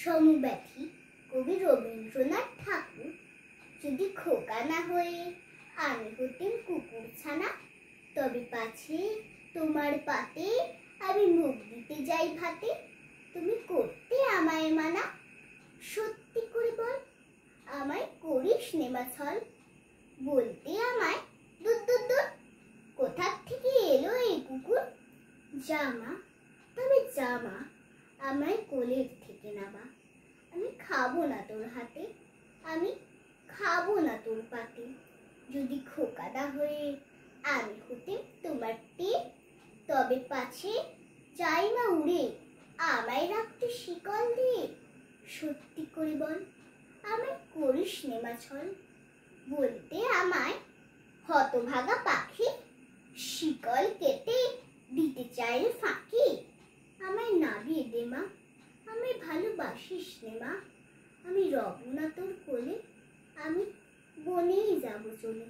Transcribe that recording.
সমব্যথী কবি রবীন্দ্রনাথ ঠাকুর যদি খোকা না হয়ে আমি হতেম কুকুর ছানা, তবে পাছে তোমার পাতে আমি মুখ দিতে যাই ভাতে, তুমি করতে আমায় মানা। সত্যি করে বল, আমায় করিস নেমা ছল, বলতে আমায় দূর দূর দূর, কোথা থেকে এলো এই কুকুর। জামা, তবে জামা, আমায় কোলের থেকে নামা, আমি খাবো না তোর হাতে, আমি খাবো না তোর পাতে। যদি খোকাদা হয়ে আমি হতেম তোমার টেপ, তবে পাছে যাই না উড়ে আমায় রাখতে শিকল দিয়ে। সত্যি করে বল, আমায় করিস নেমা ছল, বলতে আমায় হতভাগা পাখি, শিকল কেটে দিতে চাই ফাঁকি। আমায় নাবিয়ে দে মা, আমায় ভালোবাসিস নে মা, আমি রব না তোর কোলে, আমি বনেই যাব চলে।